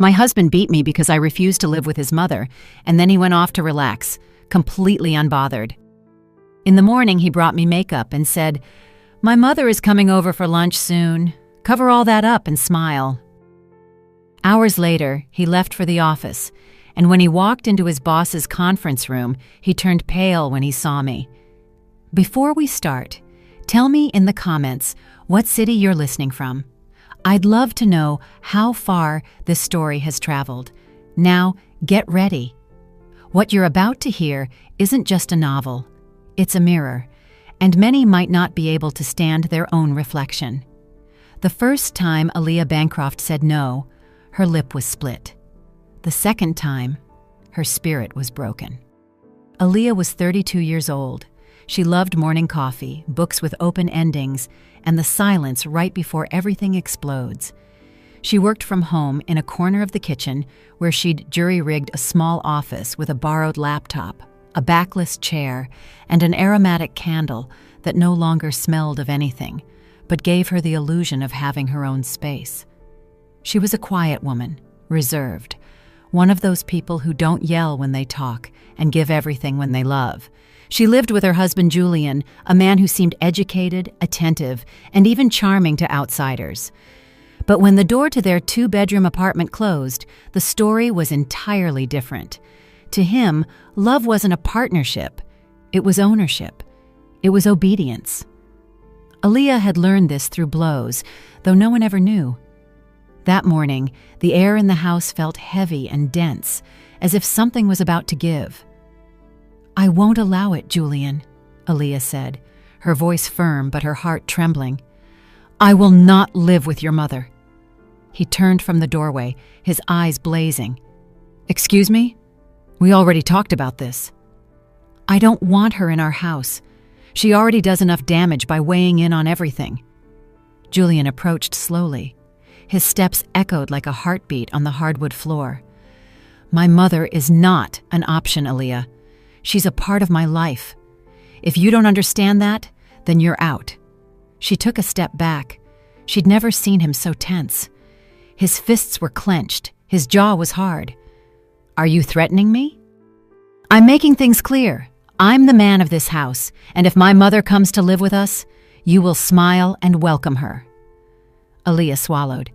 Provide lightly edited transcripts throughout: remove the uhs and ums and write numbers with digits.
My husband beat me because I refused to live with his mother, and then he went off to relax, completely unbothered. In the morning, he brought me makeup and said, "My mother is coming over for lunch soon. Cover all that up and smile." Hours later, he left for the office, and when he walked into his boss's conference room, he turned pale when he saw me. Before we start, tell me in the comments what city you're listening from. I'd love to know how far this story has traveled. Now, get ready. What you're about to hear isn't just a novel. It's a mirror, and many might not be able to stand their own reflection. The first time Aaliyah Bancroft said no, her lip was split. The second time, her spirit was broken. Aaliyah was 32 years old. She loved morning coffee, books with open endings, and the silence right before everything explodes. She worked from home in a corner of the kitchen where she'd jury-rigged a small office with a borrowed laptop, a backless chair, and an aromatic candle that no longer smelled of anything, but gave her the illusion of having her own space. She was a quiet woman, reserved, one of those people who don't yell when they talk and give everything when they love. She lived with her husband Julian, a man who seemed educated, attentive, and even charming to outsiders. But when the door to their 2-bedroom apartment closed, the story was entirely different. To him, love wasn't a partnership. It was ownership. It was obedience. Aaliyah had learned this through blows, though no one ever knew. That morning, the air in the house felt heavy and dense, as if something was about to give. "I won't allow it, Julian," Aaliyah said, her voice firm but her heart trembling. "I will not live with your mother." He turned from the doorway, his eyes blazing. "Excuse me? We already talked about this." "I don't want her in our house. She already does enough damage by weighing in on everything." Julian approached slowly. His steps echoed like a heartbeat on the hardwood floor. "My mother is not an option, Aaliyah. She's a part of my life. If you don't understand that, then you're out." She took a step back. She'd never seen him so tense. His fists were clenched. His jaw was hard. "Are you threatening me?" "I'm making things clear. I'm the man of this house, and if my mother comes to live with us, you will smile and welcome her." Aaliyah swallowed.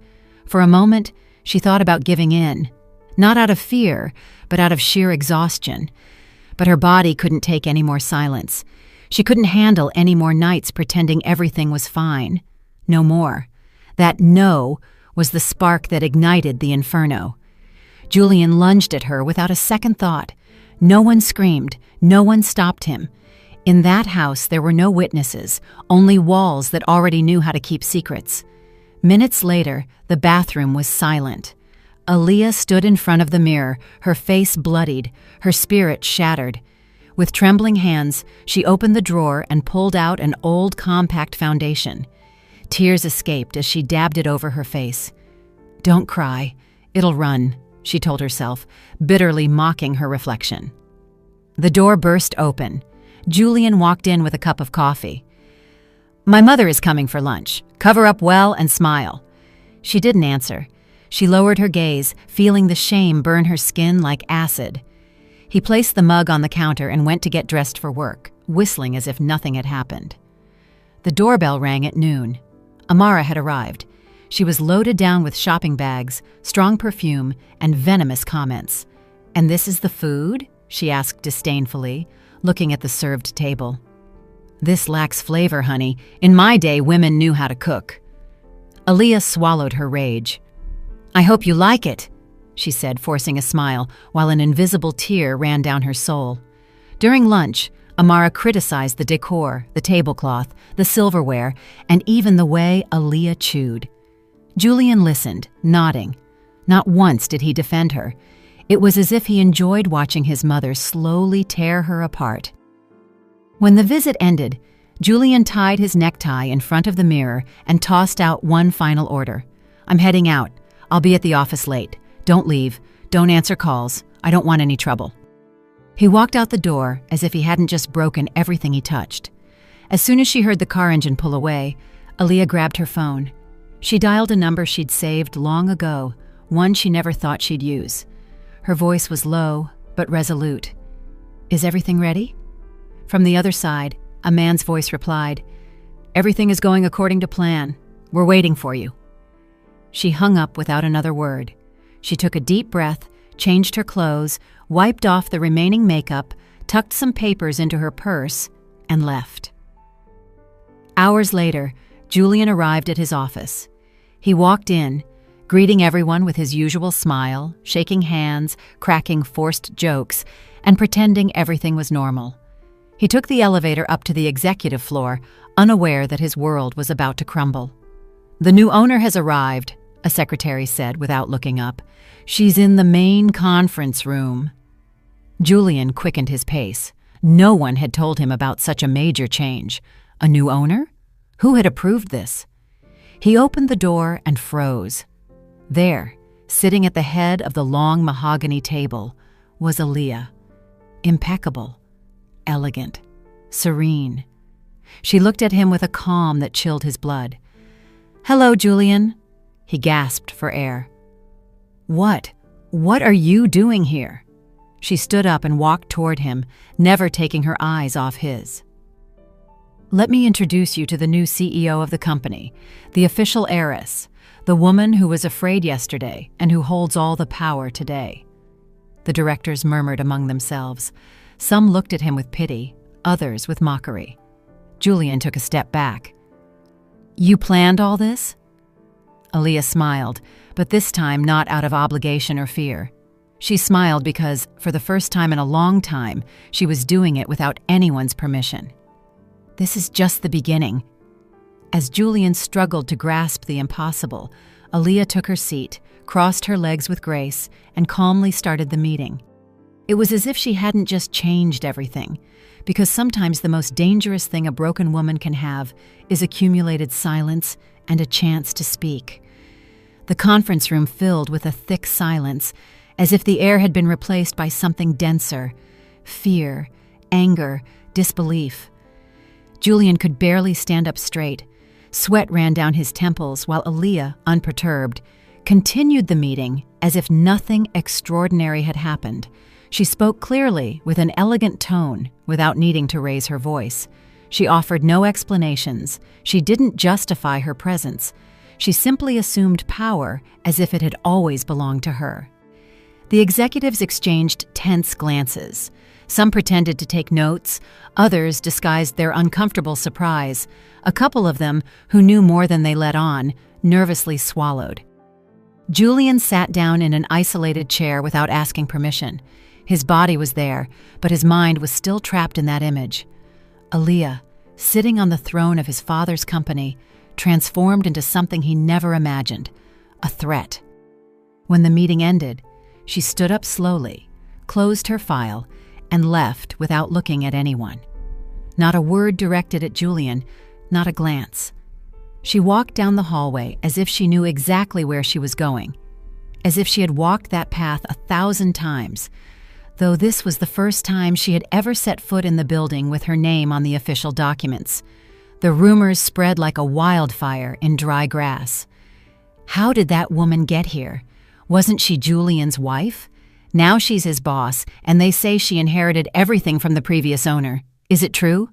For a moment, she thought about giving in, not out of fear, but out of sheer exhaustion. But her body couldn't take any more silence. She couldn't handle any more nights pretending everything was fine. No more. That no was the spark that ignited the inferno. Julian lunged at her without a second thought. No one screamed. No one stopped him. In that house, there were no witnesses, only walls that already knew how to keep secrets. Minutes later, the bathroom was silent. Aaliyah stood in front of the mirror, her face bloodied, her spirit shattered. With trembling hands, she opened the drawer and pulled out an old compact foundation. Tears escaped as she dabbed it over her face. "Don't cry. It'll run," she told herself, bitterly mocking her reflection. The door burst open. Julian walked in with a cup of coffee. "My mother is coming for lunch. Cover up well and smile." She didn't answer. She lowered her gaze, feeling the shame burn her skin like acid. He placed the mug on the counter and went to get dressed for work, whistling as if nothing had happened. The doorbell rang at noon. Amara had arrived. She was loaded down with shopping bags, strong perfume, and venomous comments. "And this is the food?" she asked disdainfully, looking at the served table. "This lacks flavor, honey. In my day, women knew how to cook." Aaliyah swallowed her rage. "I hope you like it," she said, forcing a smile, while an invisible tear ran down her soul. During lunch, Amara criticized the decor, the tablecloth, the silverware, and even the way Aaliyah chewed. Julian listened, nodding. Not once did he defend her. It was as if he enjoyed watching his mother slowly tear her apart. When the visit ended, Julian tied his necktie in front of the mirror and tossed out one final order. "I'm heading out. I'll be at the office late. Don't leave. Don't answer calls. I don't want any trouble." He walked out the door as if he hadn't just broken everything he touched. As soon as she heard the car engine pull away, Aaliyah grabbed her phone. She dialed a number she'd saved long ago, one she never thought she'd use. Her voice was low, but resolute. "Is everything ready?" From the other side, a man's voice replied, "Everything is going according to plan. We're waiting for you." She hung up without another word. She took a deep breath, changed her clothes, wiped off the remaining makeup, tucked some papers into her purse, and left. Hours later, Julian arrived at his office. He walked in, greeting everyone with his usual smile, shaking hands, cracking forced jokes, and pretending everything was normal. He took the elevator up to the executive floor, unaware that his world was about to crumble. "The new owner has arrived," a secretary said without looking up. "She's in the main conference room." Julian quickened his pace. No one had told him about such a major change. A new owner? Who had approved this? He opened the door and froze. There, sitting at the head of the long mahogany table, was Aaliyah. Impeccable, elegant, serene. She looked at him with a calm that chilled his blood. "Hello, Julian." He gasped for air. What are you doing here?" She stood up and walked toward him, never taking her eyes off his. "Let me introduce you to the new CEO of the company, the official heiress, the woman who was afraid yesterday and who holds all the power today." The directors murmured among themselves. Some looked at him with pity, others with mockery. Julian took a step back. "You planned all this?" Aaliyah smiled, but this time not out of obligation or fear. She smiled because, for the first time in a long time, she was doing it without anyone's permission. "This is just the beginning." As Julian struggled to grasp the impossible, Aaliyah took her seat, crossed her legs with grace, and calmly started the meeting. It was as if she hadn't just changed everything, because sometimes the most dangerous thing a broken woman can have is accumulated silence and a chance to speak. The conference room filled with a thick silence, as if the air had been replaced by something denser: fear, anger, disbelief. Julian could barely stand up straight. Sweat ran down his temples while Aaliyah, unperturbed, continued the meeting as if nothing extraordinary had happened. She spoke clearly, with an elegant tone, without needing to raise her voice. She offered no explanations. She didn't justify her presence. She simply assumed power as if it had always belonged to her. The executives exchanged tense glances. Some pretended to take notes, others disguised their uncomfortable surprise. A couple of them, who knew more than they let on, nervously swallowed. Julian sat down in an isolated chair without asking permission. His body was there, but his mind was still trapped in that image. Aaliyah, sitting on the throne of his father's company, transformed into something he never imagined: a threat. When the meeting ended, she stood up slowly, closed her file, and left without looking at anyone. Not a word directed at Julian, not a glance. She walked down the hallway as if she knew exactly where she was going, as if she had walked that path 1,000 times, though this was the first time she had ever set foot in the building with her name on the official documents. The rumors spread like a wildfire in dry grass. How did that woman get here? Wasn't she Julian's wife? Now she's his boss, and they say she inherited everything from the previous owner. Is it true?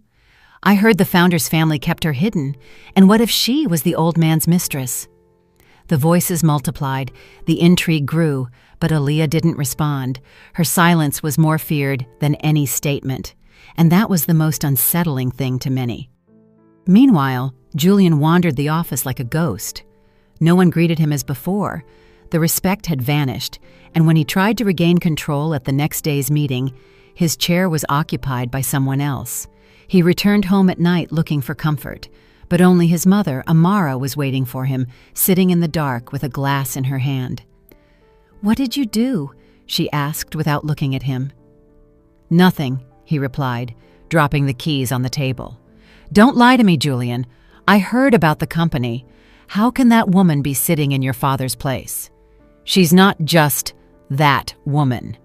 I heard the founder's family kept her hidden, and what if she was the old man's mistress? The voices multiplied, the intrigue grew, but Aaliyah didn't respond. Her silence was more feared than any statement, and that was the most unsettling thing to many. Meanwhile, Julian wandered the office like a ghost. No one greeted him as before. The respect had vanished, and when he tried to regain control at the next day's meeting, his chair was occupied by someone else. He returned home at night looking for comfort, but only his mother, Amara, was waiting for him, sitting in the dark with a glass in her hand. "What did you do?" she asked without looking at him. "Nothing," he replied, dropping the keys on the table. "Don't lie to me, Julian. I heard about the company. How can that woman be sitting in your father's place? She's not just that woman.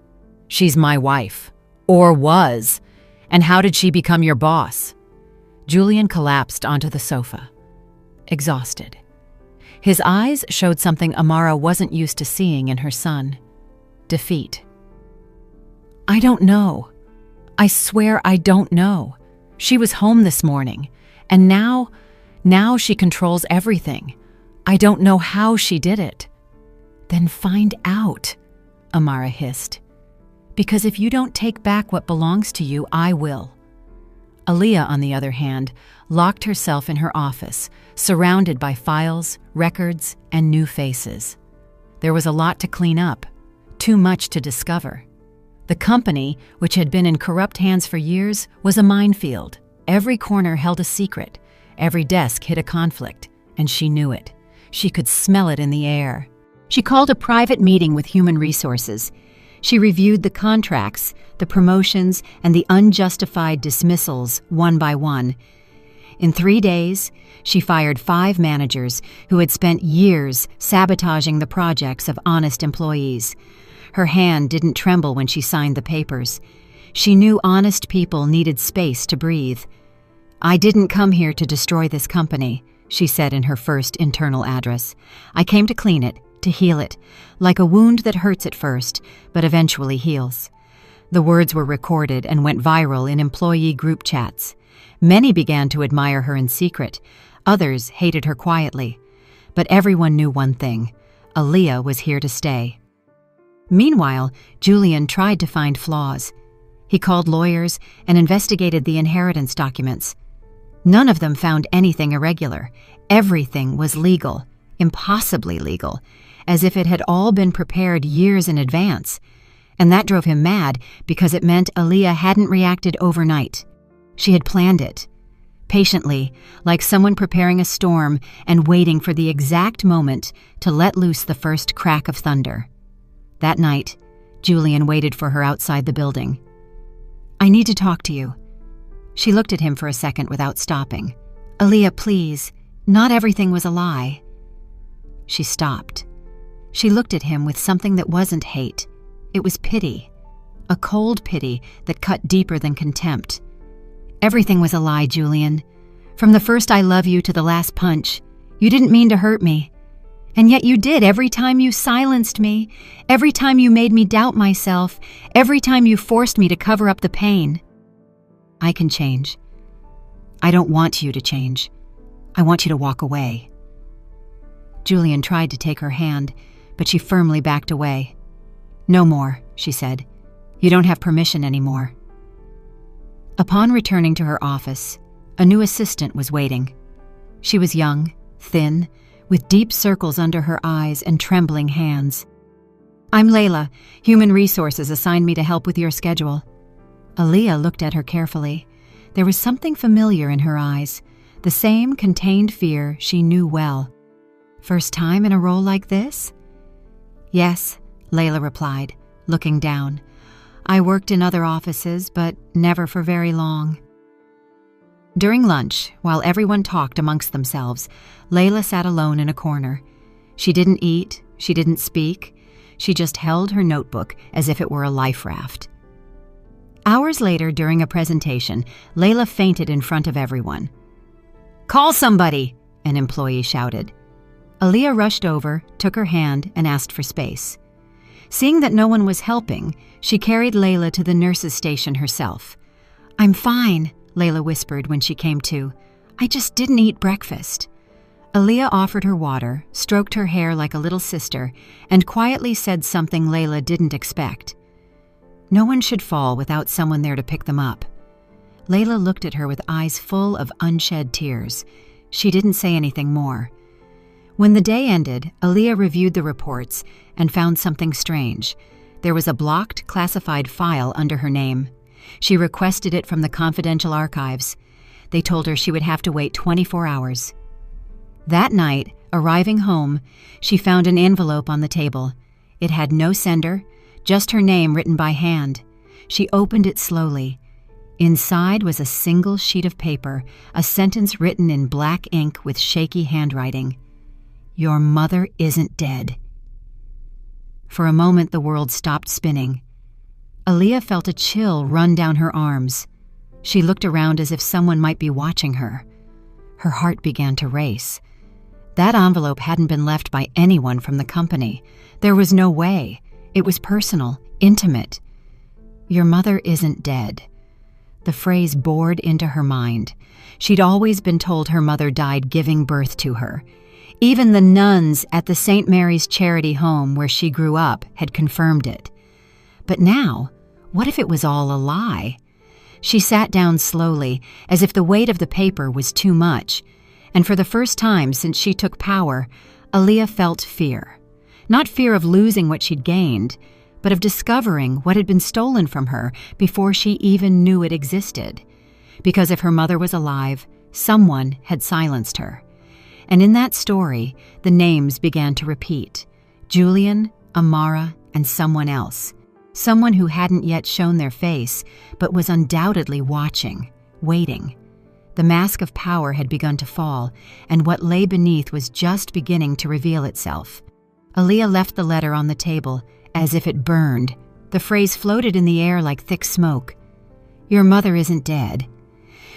She's my wife. Or was. And how did she become your boss?" Julian collapsed onto the sofa, exhausted. His eyes showed something Amara wasn't used to seeing in her son: defeat. "I don't know. I swear I don't know. She was home this morning, and now she controls everything. I don't know how she did it." "Then find out," Amara hissed. "Because if you don't take back what belongs to you, I will." Aaliyah, on the other hand, locked herself in her office, surrounded by files, records, and new faces. There was a lot to clean up, too much to discover. The company, which had been in corrupt hands for years, was a minefield. Every corner held a secret. Every desk hid a conflict, and she knew it. She could smell it in the air. She called a private meeting with Human Resources. She reviewed the contracts, the promotions, and the unjustified dismissals one by one. In 3 days, she fired 5 managers who had spent years sabotaging the projects of honest employees. Her hand didn't tremble when she signed the papers. She knew honest people needed space to breathe. "I didn't come here to destroy this company," she said in her first internal address. "I came to clean it, to heal it, like a wound that hurts at first, but eventually heals." The words were recorded and went viral in employee group chats. Many began to admire her in secret. Others hated her quietly. But everyone knew one thing: Aaliyah was here to stay. Meanwhile, Julian tried to find flaws. He called lawyers and investigated the inheritance documents. None of them found anything irregular. Everything was legal, impossibly legal, as if it had all been prepared years in advance. And that drove him mad because it meant Aaliyah hadn't reacted overnight. She had planned it, patiently, like someone preparing a storm and waiting for the exact moment to let loose the first crack of thunder. That night, Julian waited for her outside the building. "I need to talk to you." She looked at him for a second without stopping. "Aaliyah, please, not everything was a lie." She stopped. She looked at him with something that wasn't hate. It was pity, a cold pity that cut deeper than contempt. "Everything was a lie, Julian. From the first I love you to the last punch. You didn't mean to hurt me. And yet you did every time you silenced me, every time you made me doubt myself, every time you forced me to cover up the pain. I can change. I don't want you to change. I want you to walk away." Julian tried to take her hand, but she firmly backed away. "No more," she said. "You don't have permission anymore." Upon returning to her office, a new assistant was waiting. She was young, thin, with deep circles under her eyes and trembling hands. "I'm Layla. Human Resources assigned me to help with your schedule." Aaliyah looked at her carefully. There was something familiar in her eyes, the same contained fear she knew well. "First time in a role like this?" "Yes," Layla replied, looking down. "I worked in other offices, but never for very long." During lunch, while everyone talked amongst themselves, Layla sat alone in a corner. She didn't eat, she didn't speak, she just held her notebook as if it were a life raft. Hours later, during a presentation, Layla fainted in front of everyone. "Call somebody!" an employee shouted. Aaliyah rushed over, took her hand, and asked for space. Seeing that no one was helping, she carried Layla to the nurse's station herself. "I'm fine," Layla whispered when she came to. "I just didn't eat breakfast." Aaliyah offered her water, stroked her hair like a little sister, and quietly said something Layla didn't expect. No one should fall without someone there to pick them up. Layla looked at her with eyes full of unshed tears. She didn't say anything more. When the day ended, Aaliyah reviewed the reports and found something strange. There was a blocked, classified file under her name. She requested it from the confidential archives. They told her she would have to wait 24 hours. That night, arriving home, she found an envelope on the table. It had no sender, just her name written by hand. She opened it slowly. Inside was a single sheet of paper, a sentence written in black ink with shaky handwriting. "Your mother isn't dead." For a moment, the world stopped spinning. Aaliyah felt a chill run down her arms. She looked around as if someone might be watching her. Her heart began to race. That envelope hadn't been left by anyone from the company. There was no way. It was personal, intimate. "Your mother isn't dead." The phrase bored into her mind. She'd always been told her mother died giving birth to her. Even the nuns at the St. Mary's Charity Home where she grew up had confirmed it. But now, what if it was all a lie? She sat down slowly, as if the weight of the paper was too much, and for the first time since she took power, Aaliyah felt fear. Not fear of losing what she'd gained, but of discovering what had been stolen from her before she even knew it existed. Because if her mother was alive, someone had silenced her. And in that story, the names began to repeat. Julian, Amara, and someone else. Someone who hadn't yet shown their face, but was undoubtedly watching, waiting. The mask of power had begun to fall, and what lay beneath was just beginning to reveal itself. Aaliyah left the letter on the table, as if it burned. The phrase floated in the air like thick smoke. "Your mother isn't dead."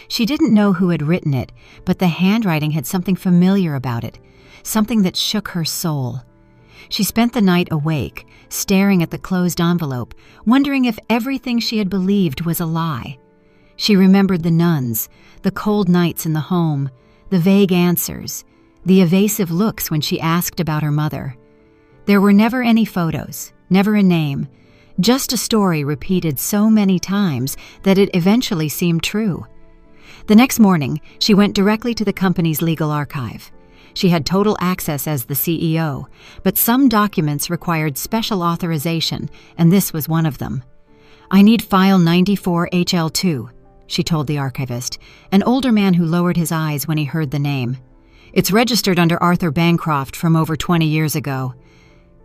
She didn't know who had written it, but the handwriting had something familiar about it, something that shook her soul. She spent the night awake, staring at the closed envelope, wondering if everything she had believed was a lie. She remembered the nuns, the cold nights in the home, the vague answers, the evasive looks when she asked about her mother. There were never any photos, never a name, just a story repeated so many times that it eventually seemed true. The next morning, she went directly to the company's legal archive. She had total access as the CEO, but some documents required special authorization, and this was one of them. "I need file 94HL2, she told the archivist, an older man who lowered his eyes when he heard the name. "It's registered under Arthur Bancroft from over 20 years ago.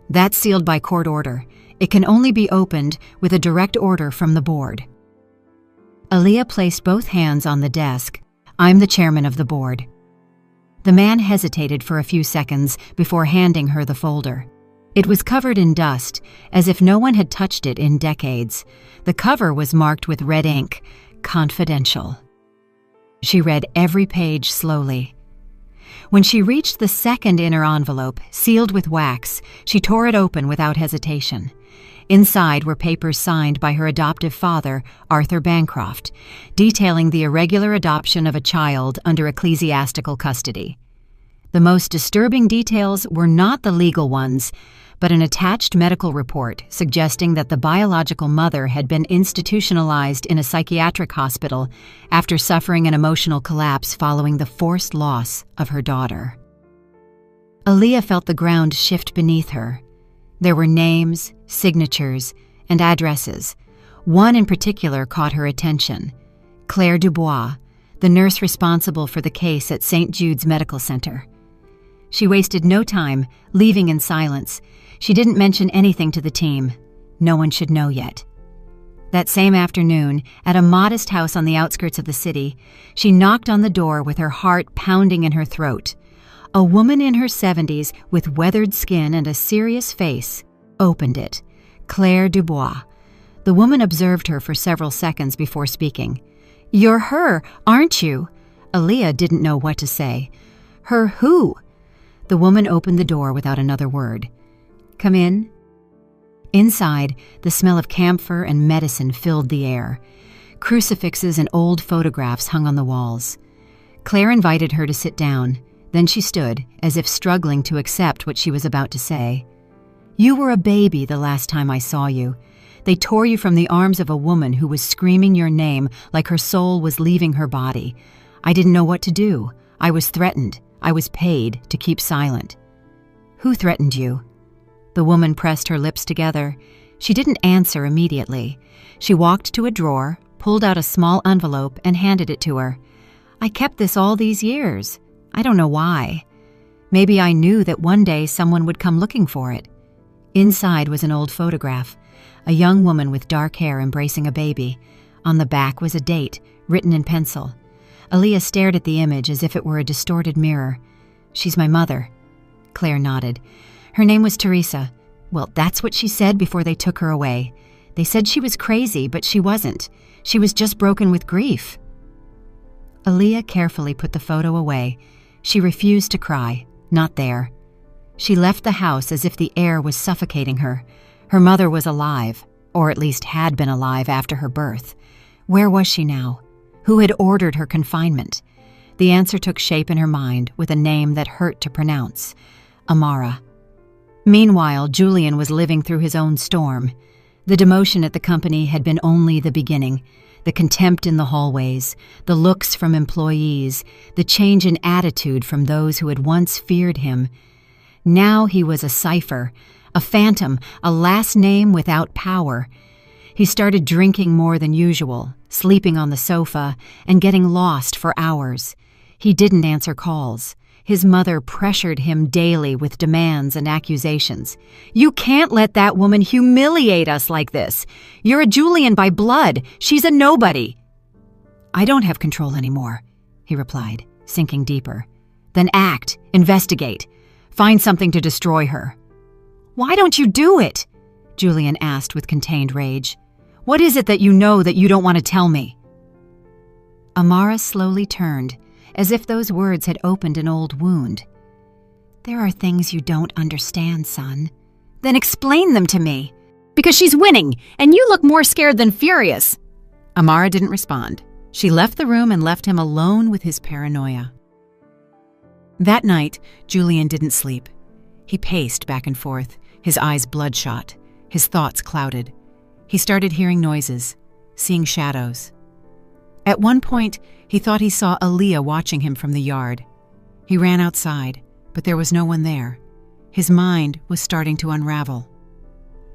That's sealed by court order. It can only be opened with a direct order from the board." Aaliyah placed both hands on the desk. "I'm the chairman of the board." The man hesitated for a few seconds before handing her the folder. It was covered in dust, as if no one had touched it in decades. The cover was marked with red ink, "Confidential." She read every page slowly. When she reached the second inner envelope, sealed with wax, she tore it open without hesitation. Inside were papers signed by her adoptive father, Arthur Bancroft, detailing the irregular adoption of a child under ecclesiastical custody. The most disturbing details were not the legal ones, but an attached medical report suggesting that the biological mother had been institutionalized in a psychiatric hospital after suffering an emotional collapse following the forced loss of her daughter. Aaliyah felt the ground shift beneath her. There were names, signatures, and addresses. One in particular caught her attention. Claire Dubois, the nurse responsible for the case at St. Jude's Medical Center. She wasted no time, leaving in silence. She didn't mention anything to the team. No one should know yet. That same afternoon, at a modest house on the outskirts of the city, she knocked on the door with her heart pounding in her throat. A woman in her 70s with weathered skin and a serious face opened it. Claire Dubois. The woman observed her for several seconds before speaking. "You're her, aren't you?" Aaliyah didn't know what to say. "Her who?" The woman opened the door without another word. "Come in." Inside, the smell of camphor and medicine filled the air. Crucifixes and old photographs hung on the walls. Claire invited her to sit down. Then she stood, as if struggling to accept what she was about to say. "You were a baby the last time I saw you. They tore you from the arms of a woman who was screaming your name like her soul was leaving her body. I didn't know what to do. I was threatened. I was paid to keep silent." "Who threatened you?" The woman pressed her lips together. She didn't answer immediately. She walked to a drawer, pulled out a small envelope, and handed it to her. "I kept this all these years. I don't know why. Maybe I knew that one day someone would come looking for it." Inside was an old photograph, a young woman with dark hair embracing a baby. On the back was a date, written in pencil. Aaliyah stared at the image as if it were a distorted mirror. "She's my mother." Claire nodded. "Her name was Teresa. Well, that's what she said before they took her away. They said she was crazy, but she wasn't. She was just broken with grief." Aaliyah carefully put the photo away. She refused to cry, Not there. She left the house as if the air was suffocating her. Her mother was alive, or at least had been alive after her birth. Where was she now? Who had ordered her confinement? The answer took shape in her mind with a name that hurt to pronounce: Amara. Meanwhile, Julian was living through his own storm. The demotion at the company had been only the beginning. The contempt in the hallways, the looks from employees, the change in attitude from those who had once feared him. Now he was a cipher, a phantom, a last name without power. He started drinking more than usual, sleeping on the sofa, and getting lost for hours. He didn't answer calls. His mother pressured him daily with demands and accusations. "You can't let that woman humiliate us like this. You're a Julian by blood. She's a nobody." "I don't have control anymore," he replied, sinking deeper. "Then act, investigate, find something to destroy her." "Why don't you do it?" Julian asked with contained rage. "What is it that you know that you don't want to tell me?" Amara slowly turned, as if those words had opened an old wound. "There are things you don't understand, son." "Then explain them to me." "Because she's winning, and you look more scared than furious." Amara didn't respond. She left the room and left him alone with his paranoia. That night, Julian didn't sleep. He paced back and forth, his eyes bloodshot, his thoughts clouded. He started hearing noises, seeing shadows. At one point, he thought he saw Aaliyah watching him from the yard. He ran outside, but there was no one there. His mind was starting to unravel.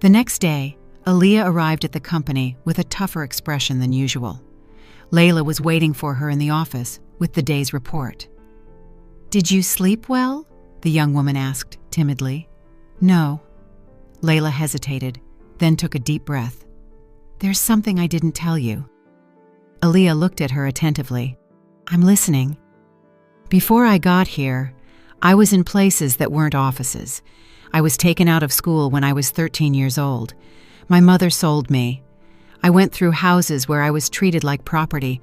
The next day, Aaliyah arrived at the company with a tougher expression than usual. Layla was waiting for her in the office with the day's report. "Did you sleep well?" the young woman asked timidly. "No." Layla hesitated, then took a deep breath. "There's something I didn't tell you." Aaliyah looked at her attentively. "I'm listening." "Before I got here, I was in places that weren't offices. I was taken out of school when I was 13 years old. My mother sold me. I went through houses where I was treated like property.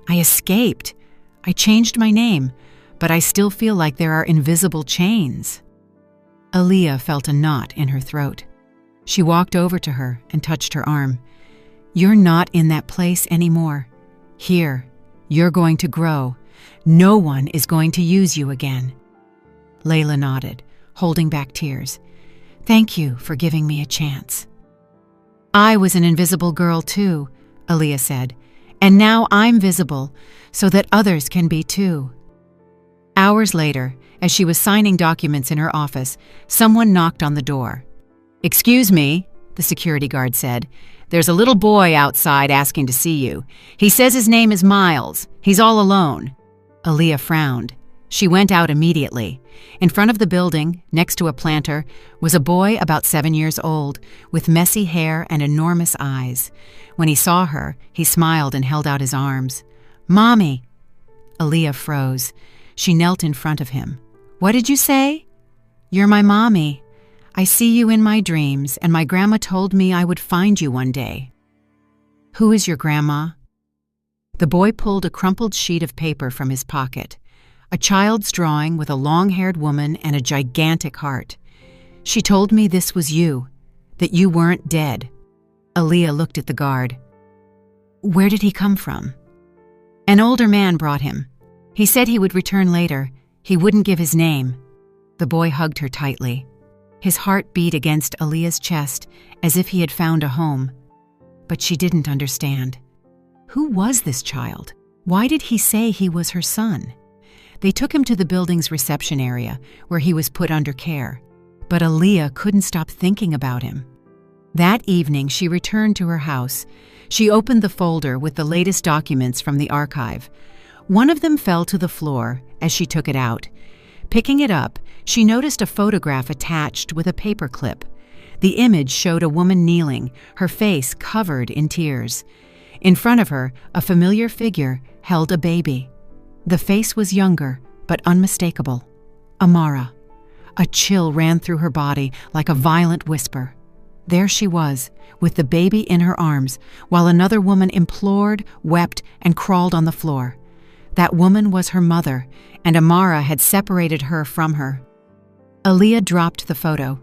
I escaped. I changed my name, but I still feel like there are invisible chains." Aaliyah felt a knot in her throat. She walked over to her and touched her arm. "You're not in that place anymore. Here, you're going to grow. No one is going to use you again." Layla nodded, holding back tears. "Thank you for giving me a chance." "I was an invisible girl too," Aaliyah said, "and now I'm visible so that others can be too." Hours later, as she was signing documents in her office, someone knocked on the door. "Excuse me," the security guard said. "There's a little boy outside asking to see you. He says his name is Miles. He's all alone." Aaliyah frowned. She went out immediately. In front of the building, next to a planter, was a boy about 7 years old, with messy hair and enormous eyes. When he saw her, he smiled and held out his arms. "Mommy!" Aaliyah froze. She knelt in front of him. "What did you say?" "You're my mommy. I see you in my dreams, and my grandma told me I would find you one day." "Who is your grandma?" The boy pulled a crumpled sheet of paper from his pocket. A child's drawing with a long-haired woman and a gigantic heart. "She told me this was you, that you weren't dead." Aaliyah looked at the guard. "Where did he come from?" "An older man brought him. He said he would return later. He wouldn't give his name." The boy hugged her tightly. His heart beat against Aaliyah's chest as if he had found a home. But she didn't understand. Who was this child? Why did he say he was her son? They took him to the building's reception area, where he was put under care. But Aaliyah couldn't stop thinking about him. That evening, she returned to her house. She opened the folder with the latest documents from the archive. One of them fell to the floor as she took it out. Picking it up, she noticed a photograph attached with a paper clip. The image showed a woman kneeling, her face covered in tears. In front of her, a familiar figure held a baby. The face was younger, but unmistakable. Amara. A chill ran through her body like a violent whisper. There she was, with the baby in her arms, while another woman implored, wept, and crawled on the floor. That woman was her mother, and Amara had separated her from her. Aaliyah dropped the photo.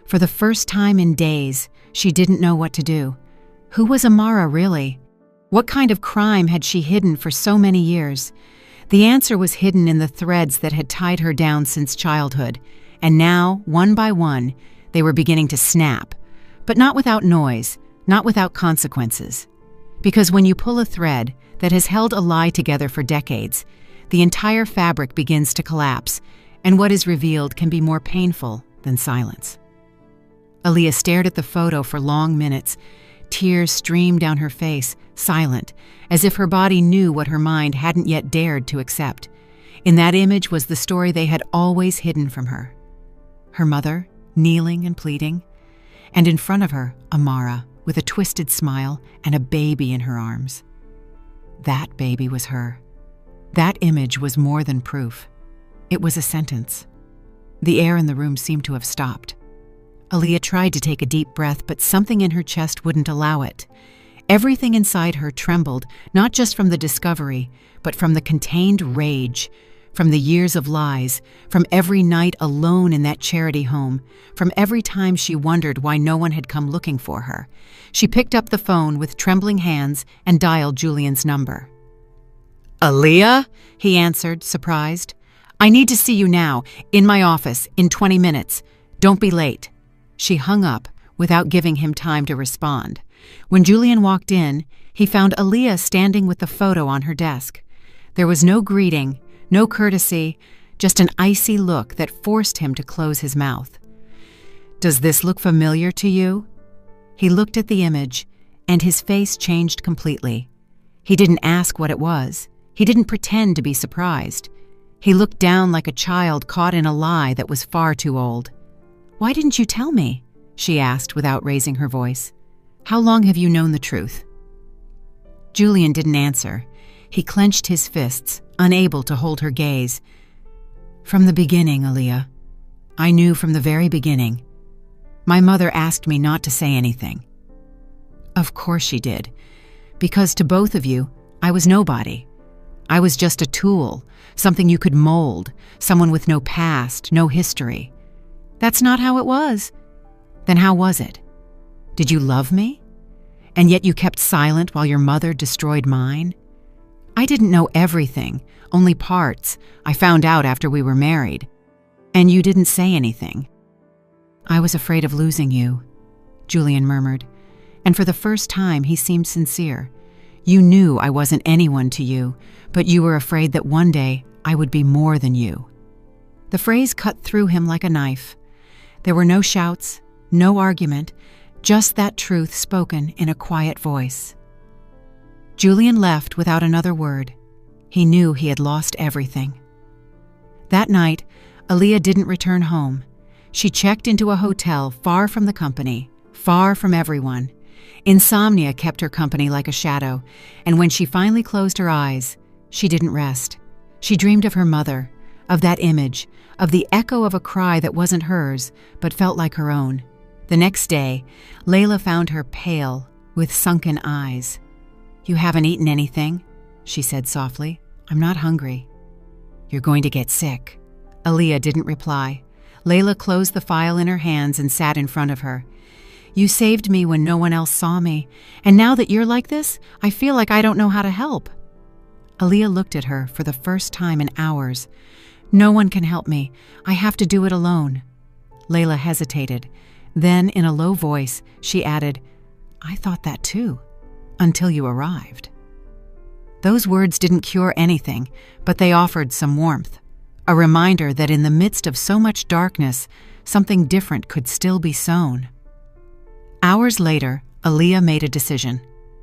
For the first time in days, she didn't know what to do. Who was Amara really? What kind of crime had she hidden for so many years? The answer was hidden in the threads that had tied her down since childhood, and now, one by one, they were beginning to snap. But not without noise, not without consequences. Because when you pull a thread that has held a lie together for decades, the entire fabric begins to collapse, and what is revealed can be more painful than silence. Aaliyah stared at the photo for long minutes. Tears streamed down her face, silent, as if her body knew what her mind hadn't yet dared to accept. In that image was the story they had always hidden from her. Her mother, kneeling and pleading, and in front of her, Amara, with a twisted smile and a baby in her arms. That baby was her. That image was more than proof. It was a sentence. The air in the room seemed to have stopped. Aaliyah tried to take a deep breath, but something in her chest wouldn't allow it. Everything inside her trembled, not just from the discovery, but from the contained rage, from the years of lies, from every night alone in that charity home, from every time she wondered why no one had come looking for her. She picked up the phone with trembling hands and dialed Julian's number. "Aaliyah?" he answered, surprised. "I need to see you now, in my office, in 20 minutes. Don't be late." She hung up without giving him time to respond. When Julian walked in, he found Aaliyah standing with the photo on her desk. There was no greeting, no courtesy, just an icy look that forced him to close his mouth. "Does this look familiar to you?" He looked at the image, and his face changed completely. He didn't ask what it was. He didn't pretend to be surprised. He looked down like a child caught in a lie that was far too old. "Why didn't you tell me?" she asked without raising her voice. "How long have you known the truth?" Julian didn't answer. He clenched his fists, unable to hold her gaze. "From the beginning, Aaliyah. I knew from the very beginning. My mother asked me not to say anything." "Of course she did. Because to both of you, I was nobody. I was just a tool, something you could mold, someone with no past, no history. That's not how it was. Then how was it? Did you love me? And yet you kept silent while your mother destroyed mine? I didn't know everything, only parts. I found out after we were married. And you didn't say anything." "I was afraid of losing you," Julian murmured, and for the first time he seemed sincere. "You knew I wasn't anyone to you, but you were afraid that one day I would be more than you." The phrase cut through him like a knife. There were no shouts, no argument, just that truth spoken in a quiet voice. Julian left without another word. He knew he had lost everything. That night, Aaliyah didn't return home. She checked into a hotel far from the company, far from everyone. Insomnia kept her company like a shadow, and when she finally closed her eyes, she didn't rest. She dreamed of her mother, of that image, of the echo of a cry that wasn't hers, but felt like her own. The next day, Layla found her pale, with sunken eyes. "You haven't eaten anything," she said softly. "I'm not hungry." "You're going to get sick." Aaliyah didn't reply. Layla closed the file in her hands and sat in front of her. "You saved me when no one else saw me, and now that you're like this, I feel like I don't know how to help." Aaliyah looked at her for the first time in hours. "No one can help me. I have to do it alone." Layla hesitated. Then, in a low voice, she added, "I thought that too, until you arrived." Those words didn't cure anything, but they offered some warmth, a reminder that in the midst of so much darkness, something different could still be sown. Hours later, Aaliyah made a decision.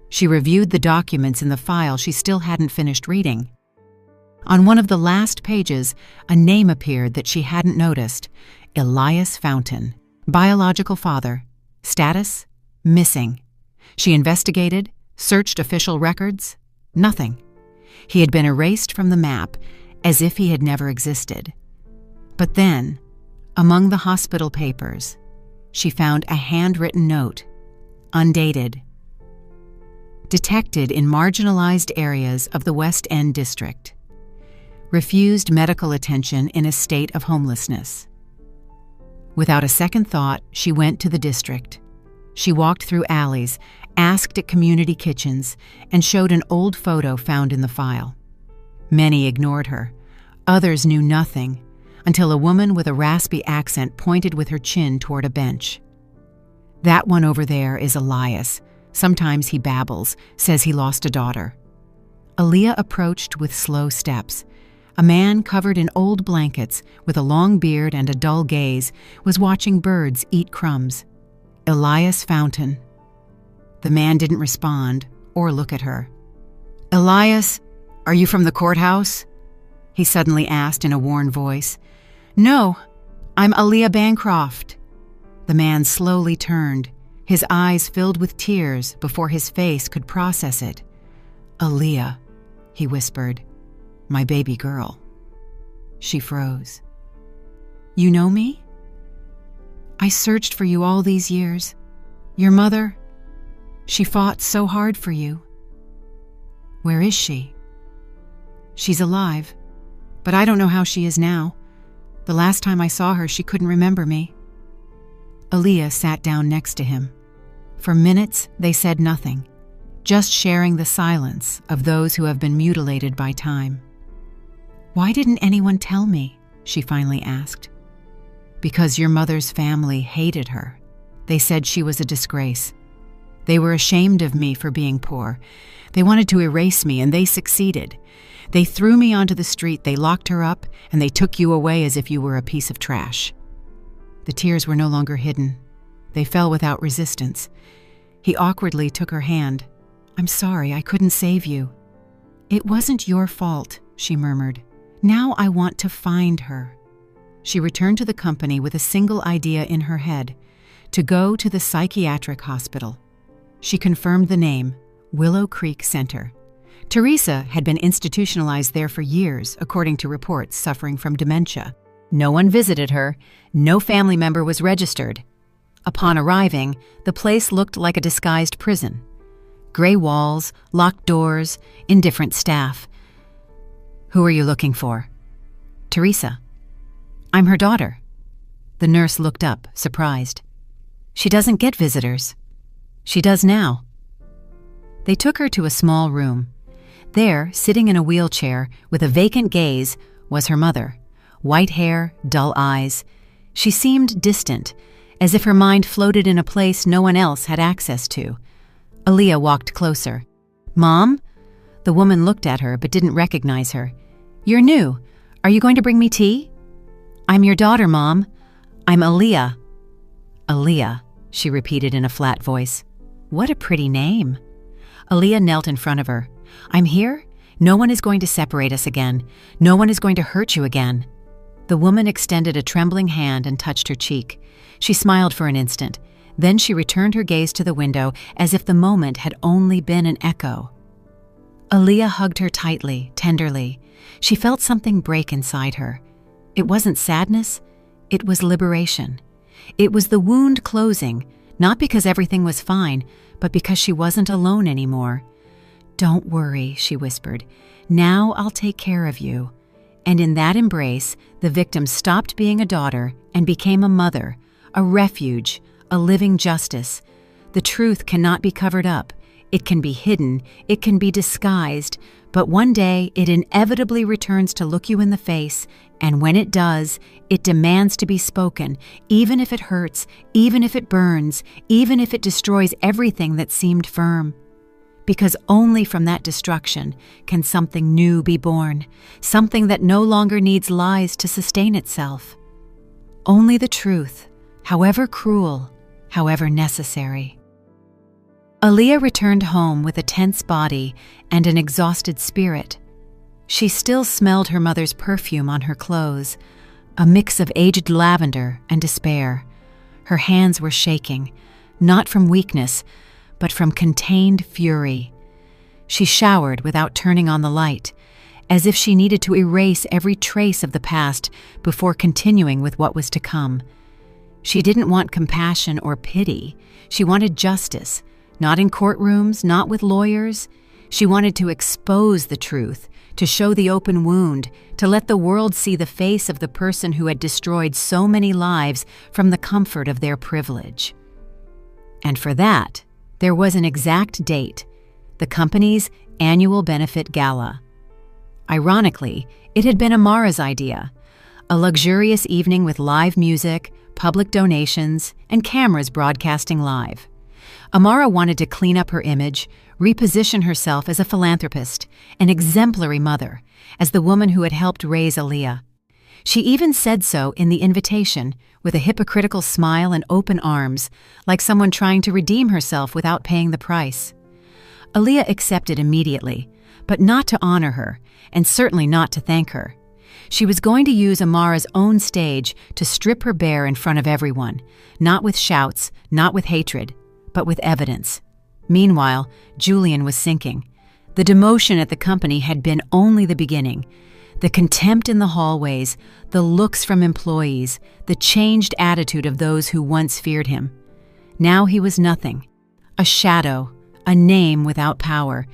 She reviewed the documents in the file she still hadn't finished reading. On one of the last pages, a name appeared that she hadn't noticed: Elias Fountain, biological father, status, missing. She investigated, searched official records, nothing. He had been erased from the map, as if he had never existed. But then, among the hospital papers, she found a handwritten note, undated. Detected in marginalized areas of the West End district. Refused medical attention in a state of homelessness. Without a second thought, she went to the district. She walked through alleys, asked at community kitchens, and showed an old photo found in the file. Many ignored her. Others knew nothing, until a woman with a raspy accent pointed with her chin toward a bench. "That one over there is Elias. Sometimes he babbles, says he lost a daughter." Aaliyah approached with slow steps. A man covered in old blankets, with a long beard and a dull gaze, was watching birds eat crumbs. "Elias Fountain." The man didn't respond or look at her. "Elias, are you from the courthouse?" he suddenly asked in a worn voice. "No, I'm Aaliyah Bancroft." The man slowly turned, his eyes filled with tears before his face could process it. "Aaliyah," he whispered, "my baby girl." She froze. "You know me? I searched for you all these years. Your mother, she fought so hard for you." "Where is she?" "She's alive, but I don't know how she is now. The last time I saw her, she couldn't remember me." Aaliyah sat down next to him. For minutes, they said nothing, just sharing the silence of those who have been mutilated by time. "Why didn't anyone tell me?" she finally asked. "Because your mother's family hated her. They said she was a disgrace. They were ashamed of me for being poor. They wanted to erase me, and they succeeded. They threw me onto the street, they locked her up, and they took you away as if you were a piece of trash." The tears were no longer hidden. They fell without resistance. He awkwardly took her hand. "I'm sorry, I couldn't save you." "It wasn't your fault," she murmured. "Now I want to find her." She returned to the company with a single idea in her head: to go to the psychiatric hospital. She confirmed the name, Willow Creek Center. Teresa had been institutionalized there for years, according to reports, suffering from dementia. No one visited her. No family member was registered. Upon arriving, the place looked like a disguised prison. Gray walls, locked doors, indifferent staff. "Who are you looking for?" "Teresa." "I'm her daughter." The nurse looked up, surprised. "She doesn't get visitors." "She does now." They took her to a small room. There, sitting in a wheelchair, with a vacant gaze, was her mother. White hair, dull eyes. She seemed distant, as if her mind floated in a place no one else had access to. Aaliyah walked closer. "Mom?" The woman looked at her but didn't recognize her. "You're new. Are you going to bring me tea?" "I'm your daughter, Mom. I'm Aaliyah." "Aaliyah," she repeated in a flat voice. "What a pretty name." Aaliyah knelt in front of her. "I'm here. No one is going to separate us again. No one is going to hurt you again." The woman extended a trembling hand and touched her cheek. She smiled for an instant. Then she returned her gaze to the window as if the moment had only been an echo. Aaliyah hugged her tightly, tenderly. She felt something break inside her. It wasn't sadness. It was liberation. It was the wound closing, not because everything was fine, but because she wasn't alone anymore. "Don't worry," she whispered. "Now I'll take care of you." And in that embrace, the victim stopped being a daughter and became a mother, a refuge, a living justice. The truth cannot be covered up. It can be hidden, it can be disguised, but one day it inevitably returns to look you in the face, and when it does, it demands to be spoken, even if it hurts, even if it burns, even if it destroys everything that seemed firm. Because only from that destruction can something new be born, something that no longer needs lies to sustain itself. Only the truth, however cruel, however necessary. Aaliyah returned home with a tense body and an exhausted spirit. She still smelled her mother's perfume on her clothes, a mix of aged lavender and despair. Her hands were shaking, not from weakness, but from contained fury. She showered without turning on the light, as if she needed to erase every trace of the past before continuing with what was to come. She didn't want compassion or pity. She wanted justice, not in courtrooms, not with lawyers. She wanted to expose the truth, to show the open wound, to let the world see the face of the person who had destroyed so many lives from the comfort of their privilege. And for that, there was an exact date, the company's annual benefit gala. Ironically, it had been Amara's idea, a luxurious evening with live music, public donations, and cameras broadcasting live. Amara wanted to clean up her image, reposition herself as a philanthropist, an exemplary mother, as the woman who had helped raise Aaliyah. She even said so in the invitation, with a hypocritical smile and open arms, like someone trying to redeem herself without paying the price. Aaliyah accepted immediately, but not to honor her, and certainly not to thank her. She was going to use Amara's own stage to strip her bare in front of everyone, not with shouts, not with hatred, but with evidence. Meanwhile, Julian was sinking. The demotion at the company had been only the beginning. The contempt in the hallways, the looks from employees, the changed attitude of those who once feared him. Now he was nothing. A shadow, a name without power.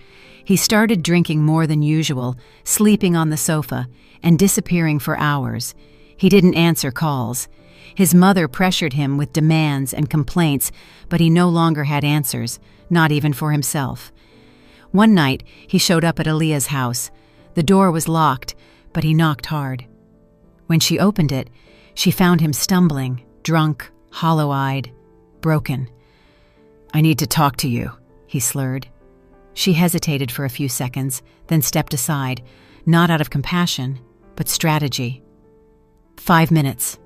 He started drinking more than usual, sleeping on the sofa, and disappearing for hours. He didn't answer calls. His mother pressured him with demands and complaints, but he no longer had answers, not even for himself. One night, he showed up at Aaliyah's house. The door was locked, but he knocked hard. When she opened it, she found him stumbling, drunk, hollow-eyed, broken. "I need to talk to you," he slurred. She hesitated for a few seconds, then stepped aside, not out of compassion, but strategy. 5 minutes.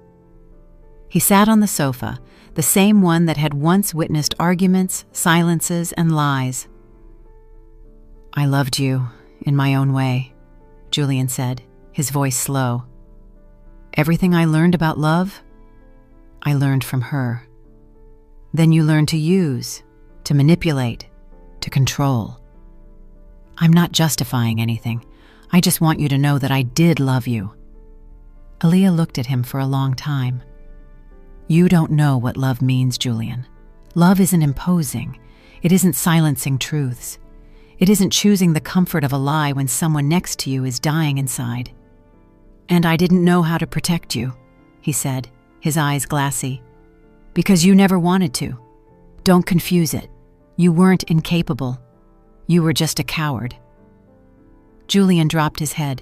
He sat on the sofa, the same one that had once witnessed arguments, silences, and lies. "I loved you, in my own way," Julian said, his voice slow. "Everything I learned about love, I learned from her. Then you learned to use, to manipulate, to control. I'm not justifying anything. I just want you to know that I did love you." Aaliyah looked at him for a long time. "You don't know what love means, Julian. Love isn't imposing. It isn't silencing truths. It isn't choosing the comfort of a lie when someone next to you is dying inside." "And I didn't know how to protect you," he said, his eyes glassy. "Because you never wanted to. Don't confuse it. You weren't incapable. You were just a coward." Julian dropped his head.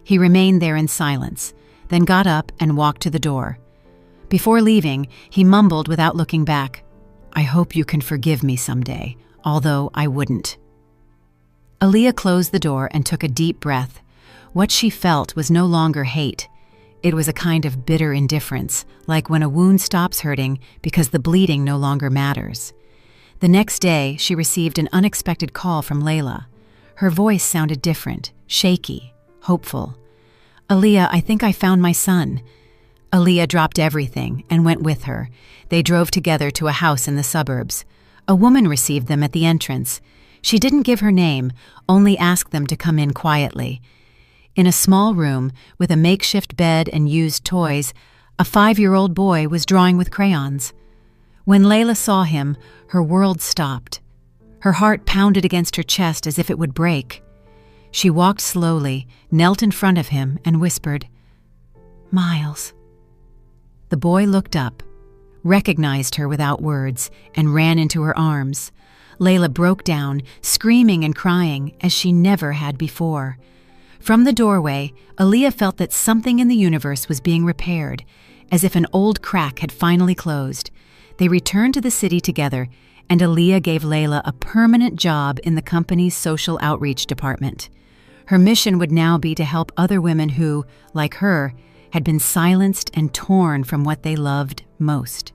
He remained there in silence, then got up and walked to the door. Before leaving, he mumbled without looking back, "I hope you can forgive me someday, although I wouldn't." Aaliyah closed the door and took a deep breath. What she felt was no longer hate. It was a kind of bitter indifference, like when a wound stops hurting because the bleeding no longer matters. The next day, she received an unexpected call from Layla. Her voice sounded different, shaky, hopeful. "Aaliyah, I think I found my son." Aaliyah dropped everything and went with her. They drove together to a house in the suburbs. A woman received them at the entrance. She didn't give her name, only asked them to come in quietly. In a small room, with a makeshift bed and used toys, a 5-year-old boy was drawing with crayons. When Layla saw him, her world stopped. Her heart pounded against her chest as if it would break. She walked slowly, knelt in front of him, and whispered, "Miles." The boy looked up, recognized her without words, and ran into her arms. Layla broke down, screaming and crying as she never had before. From the doorway, Aaliyah felt that something in the universe was being repaired, as if an old crack had finally closed. They returned to the city together, and Aaliyah gave Layla a permanent job in the company's social outreach department. Her mission would now be to help other women who, like her, had been silenced and torn from what they loved most.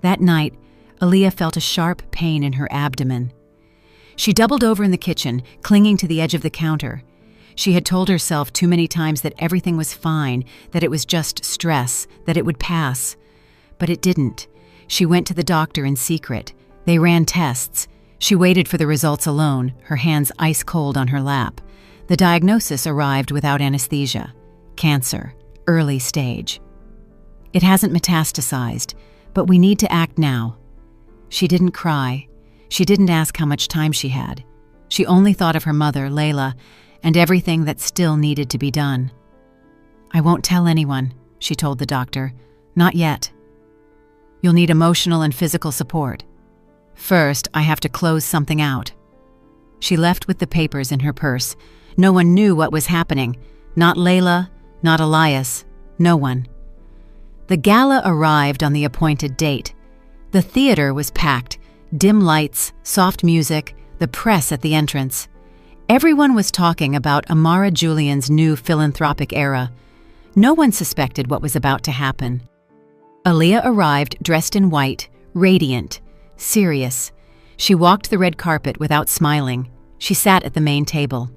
That night, Aaliyah felt a sharp pain in her abdomen. She doubled over in the kitchen, clinging to the edge of the counter. She had told herself too many times that everything was fine, that it was just stress, that it would pass. But it didn't. She went to the doctor in secret. They ran tests. She waited for the results alone, her hands ice cold on her lap. The diagnosis arrived without anesthesia. Cancer, early stage. "It hasn't metastasized, but we need to act now." She didn't cry. She didn't ask how much time she had. She only thought of her mother, Layla, and everything that still needed to be done. "I won't tell anyone," she told the doctor. "Not yet. You'll need emotional and physical support. First, I have to close something out." She left with the papers in her purse. No one knew what was happening. Not Layla, not Elias, no one. The gala arrived on the appointed date. The theater was packed, dim lights, soft music, the press at the entrance. Everyone was talking about Amara Julian's new philanthropic era. No one suspected what was about to happen. Aaliyah arrived dressed in white, radiant, serious. She walked the red carpet without smiling. She sat at the main table.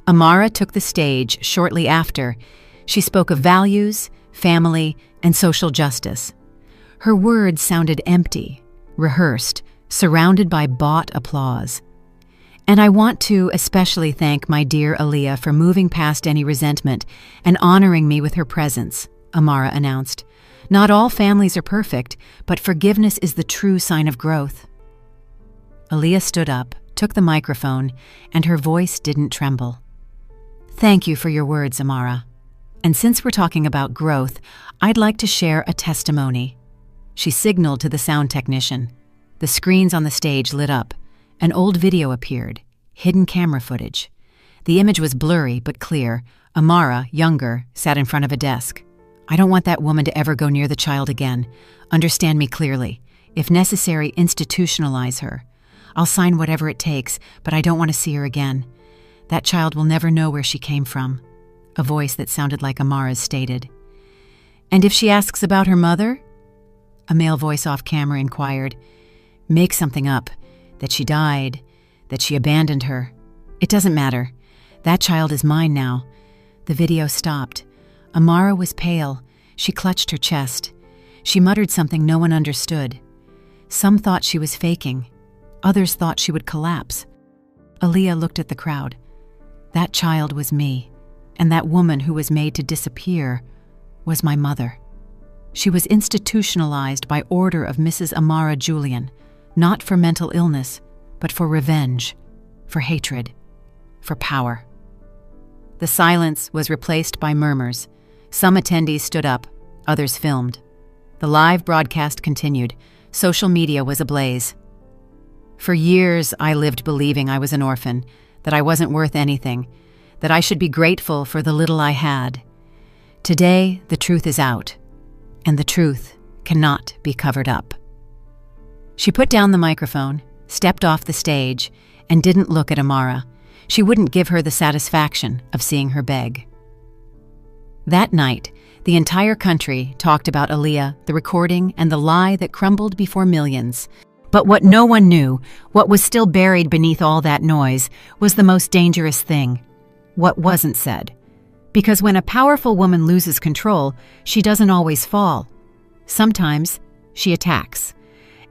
Amara took the stage shortly after. She spoke of values, family, and social justice. Her words sounded empty, rehearsed, surrounded by bought applause. "And I want to especially thank my dear Aaliyah for moving past any resentment and honoring me with her presence," Amara announced. "Not all families are perfect, but forgiveness is the true sign of growth." Aaliyah stood up, took the microphone, and her voice didn't tremble. "Thank you for your words, Amara. And since we're talking about growth, I'd like to share a testimony." She signaled to the sound technician. The screens on the stage lit up. An old video appeared, hidden camera footage. The image was blurry but clear. Amara, younger, sat in front of a desk. "I don't want that woman to ever go near the child again. Understand me clearly. If necessary, institutionalize her. I'll sign whatever it takes, but I don't want to see her again. That child will never know where she came from," a voice that sounded like Amara's stated. "And if she asks about her mother?" A male voice off camera inquired. "Make something up. That she died, that she abandoned her. It doesn't matter. That child is mine now." The video stopped. Amara was pale. She clutched her chest. She muttered something no one understood. Some thought she was faking. Others thought she would collapse. Aaliyah looked at the crowd. That child was me, and that woman who was made to disappear was my mother. She was institutionalized by order of Mrs. Amara Julian, not for mental illness, but for revenge, for hatred, for power. The silence was replaced by murmurs. Some attendees stood up, others filmed. The live broadcast continued. Social media was ablaze. "For years, I lived believing I was an orphan, that I wasn't worth anything, that I should be grateful for the little I had. Today, the truth is out, and the truth cannot be covered up." She put down the microphone, stepped off the stage, and didn't look at Amara. She wouldn't give her the satisfaction of seeing her beg. That night, the entire country talked about Aaliyah, the recording, and the lie that crumbled before millions. But what no one knew, what was still buried beneath all that noise, was the most dangerous thing. What wasn't said. Because when a powerful woman loses control, she doesn't always fall. Sometimes, she attacks.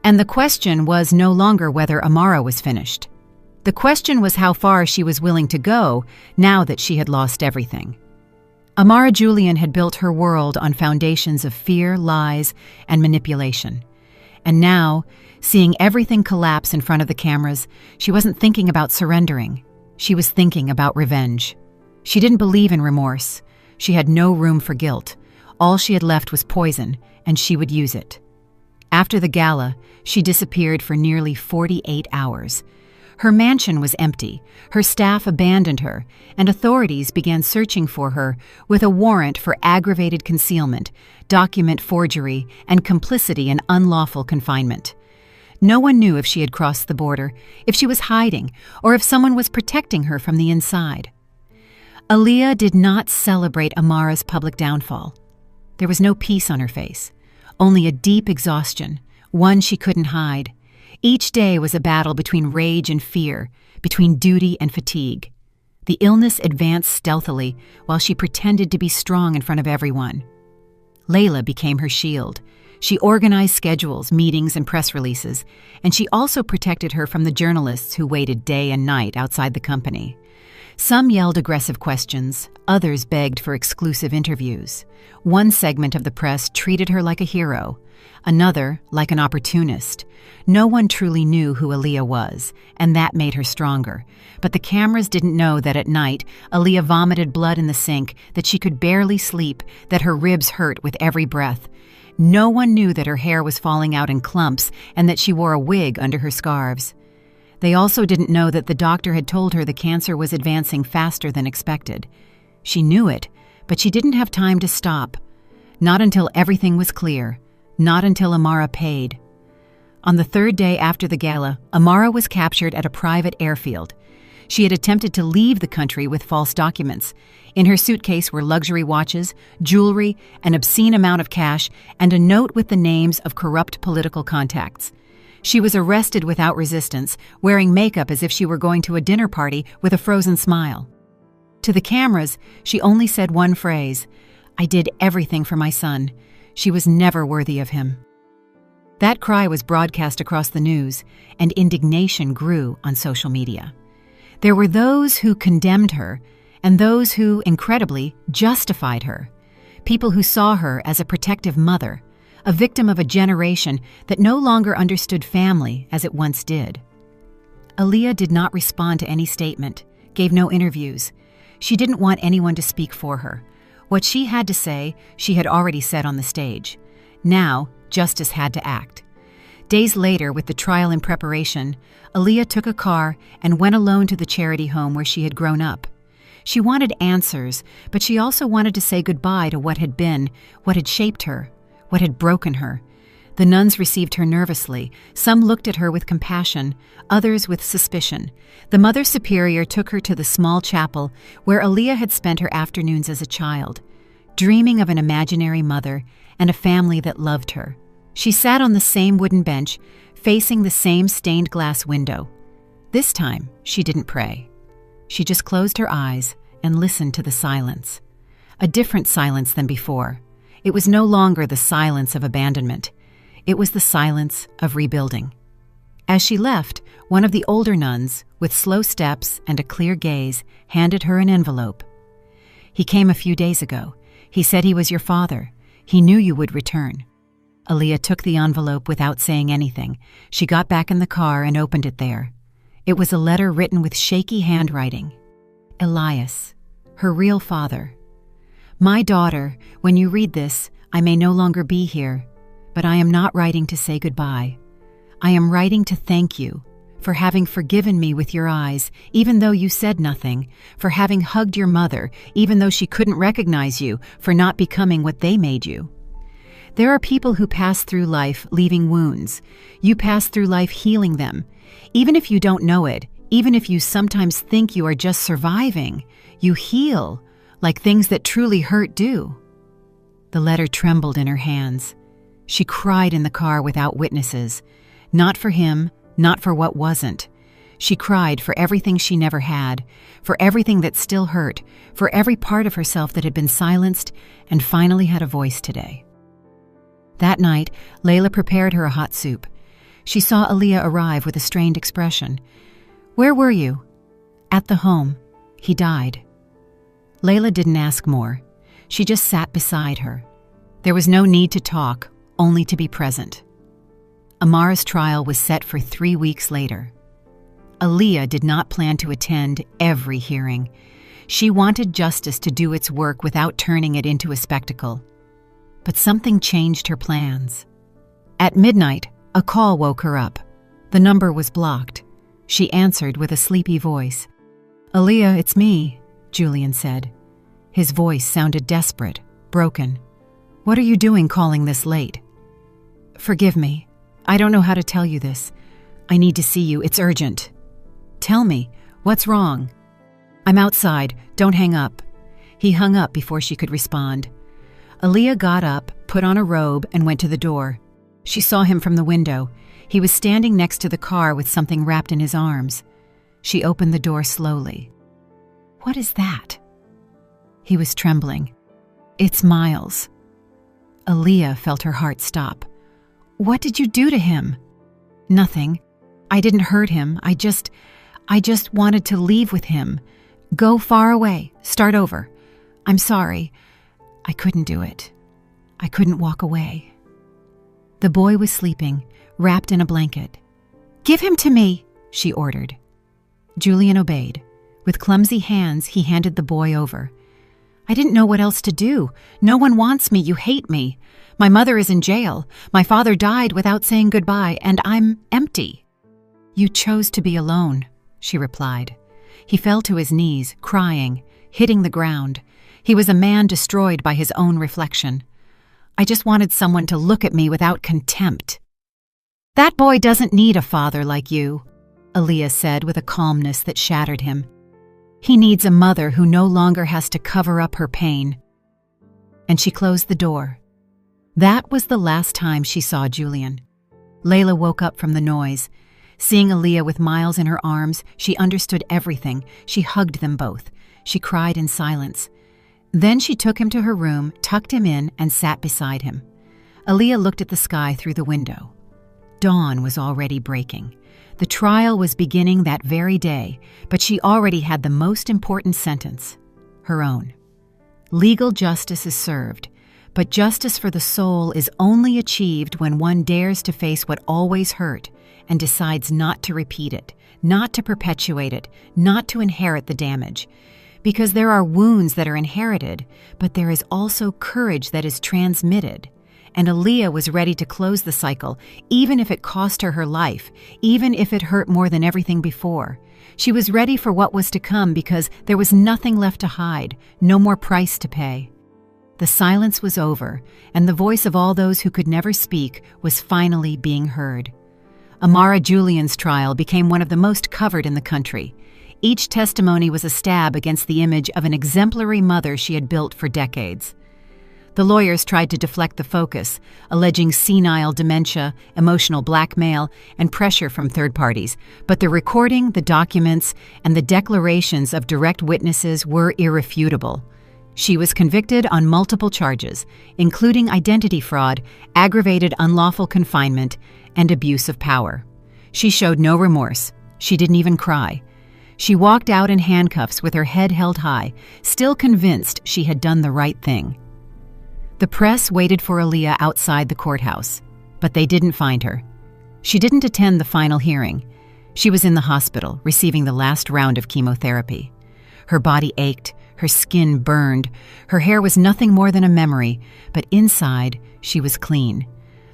And the question was no longer whether Amara was finished. The question was how far she was willing to go now that she had lost everything. Amara Julian had built her world on foundations of fear, lies, and manipulation. And now, seeing everything collapse in front of the cameras, she wasn't thinking about surrendering. She was thinking about revenge. She didn't believe in remorse. She had no room for guilt. All she had left was poison, and she would use it. After the gala, she disappeared for nearly 48 hours. Her mansion was empty, her staff abandoned her, and authorities began searching for her with a warrant for aggravated concealment, document forgery, and complicity in unlawful confinement. No one knew if she had crossed the border, if she was hiding, or if someone was protecting her from the inside. Aaliyah did not celebrate Amara's public downfall. There was no peace on her face, only a deep exhaustion, one she couldn't hide. Each day was a battle between rage and fear, between duty and fatigue. The illness advanced stealthily while she pretended to be strong in front of everyone. Layla became her shield. She organized schedules, meetings, and press releases, and she also protected her from the journalists who waited day and night outside the company. Some yelled aggressive questions, others begged for exclusive interviews. One segment of the press treated her like a hero, another like an opportunist. No one truly knew who Aaliyah was, and that made her stronger. But the cameras didn't know that at night, Aaliyah vomited blood in the sink, that she could barely sleep, that her ribs hurt with every breath. No one knew that her hair was falling out in clumps and that she wore a wig under her scarves. They also didn't know that the doctor had told her the cancer was advancing faster than expected. She knew it, but she didn't have time to stop. Not until everything was clear. Not until Amara paid. On the third day after the gala, Amara was captured at a private airfield. She had attempted to leave the country with false documents. In her suitcase were luxury watches, jewelry, an obscene amount of cash, and a note with the names of corrupt political contacts. She was arrested without resistance, wearing makeup as if she were going to a dinner party with a frozen smile. To the cameras, she only said one phrase, "I did everything for my son. She was never worthy of him." That cry was broadcast across the news, and indignation grew on social media. There were those who condemned her, and those who, incredibly, justified her. People who saw her as a protective mother, a victim of a generation that no longer understood family as it once did. Aaliyah did not respond to any statement, gave no interviews. She didn't want anyone to speak for her. What she had to say, she had already said on the stage. Now, justice had to act. Days later, with the trial in preparation, Aaliyah took a car and went alone to the charity home where she had grown up. She wanted answers, but she also wanted to say goodbye to what had been, what had shaped her, what had broken her. The nuns received her nervously. Some looked at her with compassion, others with suspicion. The Mother Superior took her to the small chapel where Aaliyah had spent her afternoons as a child, dreaming of an imaginary mother and a family that loved her. She sat on the same wooden bench, facing the same stained glass window. This time, she didn't pray. She just closed her eyes and listened to the silence. A different silence than before. It was no longer the silence of abandonment. It was the silence of rebuilding. As she left, one of the older nuns, with slow steps and a clear gaze, handed her an envelope. "He came a few days ago. He said he was your father. He knew you would return." Aaliyah took the envelope without saying anything. She got back in the car and opened it there. It was a letter written with shaky handwriting. Elias, her real father. "My daughter, when you read this, I may no longer be here, but I am not writing to say goodbye. I am writing to thank you for having forgiven me with your eyes, even though you said nothing, for having hugged your mother, even though she couldn't recognize you, for not becoming what they made you. There are people who pass through life leaving wounds. You pass through life healing them. Even if you don't know it, even if you sometimes think you are just surviving, you heal, like things that truly hurt do." The letter trembled in her hands. She cried in the car without witnesses. Not for him, not for what wasn't. She cried for everything she never had, for everything that still hurt, for every part of herself that had been silenced and finally had a voice today. That night, Layla prepared her a hot soup. She saw Aaliyah arrive with a strained expression. "Where were you?" "At the home. He died." Layla didn't ask more. She just sat beside her. There was no need to talk, only to be present. Amara's trial was set for 3 weeks later. Aaliyah did not plan to attend every hearing. She wanted justice to do its work without turning it into a spectacle. But something changed her plans. At midnight, a call woke her up. The number was blocked. She answered with a sleepy voice. "Aaliyah, it's me," Julian said. His voice sounded desperate, broken. "What are you doing calling this late?" "Forgive me. I don't know how to tell you this. I need to see you. It's urgent." "Tell me. What's wrong?" "I'm outside. Don't hang up." He hung up before she could respond. Aaliyah got up, put on a robe, and went to the door. She saw him from the window. He was standing next to the car with something wrapped in his arms. She opened the door slowly. "What is that?" He was trembling. "It's Miles." Aaliyah felt her heart stop. "What did you do to him?" "Nothing. I didn't hurt him. I just wanted to leave with him. Go far away. Start over. I'm sorry. I couldn't do it. I couldn't walk away. The boy was sleeping, wrapped in a blanket. Give him to me, she ordered. Julian obeyed. With clumsy hands, he handed the boy over. I didn't know what else to do. No one wants me. You hate me. My mother is in jail. My father died without saying goodbye, and I'm empty. You chose to be alone, she replied. He fell to his knees, crying, hitting the ground. He was a man destroyed by his own reflection. I just wanted someone to look at me without contempt. That boy doesn't need a father like you, Aaliyah said with a calmness that shattered him. He needs a mother who no longer has to cover up her pain. And she closed the door. That was the last time she saw Julian. Layla woke up from the noise. Seeing Aaliyah with Miles in her arms, she understood everything. She hugged them both. She cried in silence. Then she took him to her room, tucked him in, and sat beside him. Aaliyah looked at the sky through the window. Dawn was already breaking. The trial was beginning that very day, but she already had the most important sentence, her own. Legal justice is served, but justice for the soul is only achieved when one dares to face what always hurt and decides not to repeat it, not to perpetuate it, not to inherit the damage. Because there are wounds that are inherited, but there is also courage that is transmitted. And Aaliyah was ready to close the cycle, even if it cost her her life, even if it hurt more than everything before. She was ready for what was to come because there was nothing left to hide, no more price to pay. The silence was over, and the voice of all those who could never speak was finally being heard. Amara Julian's trial became one of the most covered in the country. Each testimony was a stab against the image of an exemplary mother she had built for decades. The lawyers tried to deflect the focus, alleging senile dementia, emotional blackmail, and pressure from third parties, but the recording, the documents, and the declarations of direct witnesses were irrefutable. She was convicted on multiple charges, including identity fraud, aggravated unlawful confinement, and abuse of power. She showed no remorse. She didn't even cry. She walked out in handcuffs with her head held high, still convinced she had done the right thing. The press waited for Aaliyah outside the courthouse, but they didn't find her. She didn't attend the final hearing. She was in the hospital, receiving the last round of chemotherapy. Her body ached, her skin burned, her hair was nothing more than a memory, but inside, she was clean.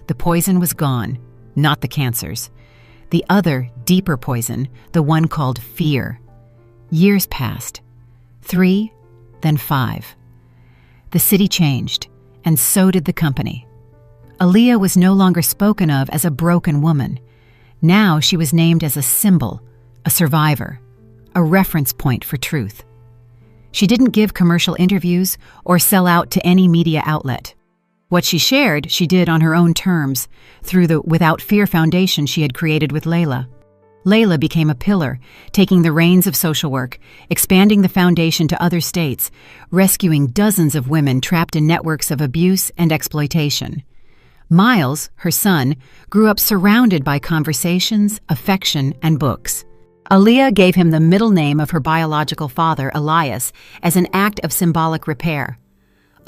The poison was gone, not the cancers. The other, deeper poison, the one called fear. Years passed. 3, then 5. The city changed, and so did the company. Aaliyah was no longer spoken of as a broken woman. Now she was named as a symbol, a survivor, a reference point for truth. She didn't give commercial interviews or sell out to any media outlet. What she shared, she did on her own terms, through the Without Fear Foundation she had created with Layla. Layla became a pillar, taking the reins of social work, expanding the foundation to other states, rescuing dozens of women trapped in networks of abuse and exploitation. Miles, her son, grew up surrounded by conversations, affection, and books. Aaliyah gave him the middle name of her biological father, Elias, as an act of symbolic repair.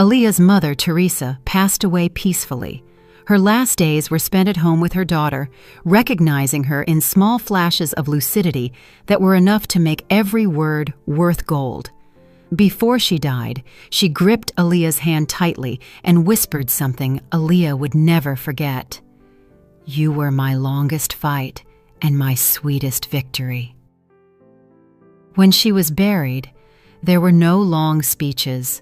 Aaliyah's mother, Teresa, passed away peacefully. Her last days were spent at home with her daughter, recognizing her in small flashes of lucidity that were enough to make every word worth gold. Before she died, she gripped Aaliyah's hand tightly and whispered something Aaliyah would never forget. "You were my longest fight and my sweetest victory." When she was buried, there were no long speeches,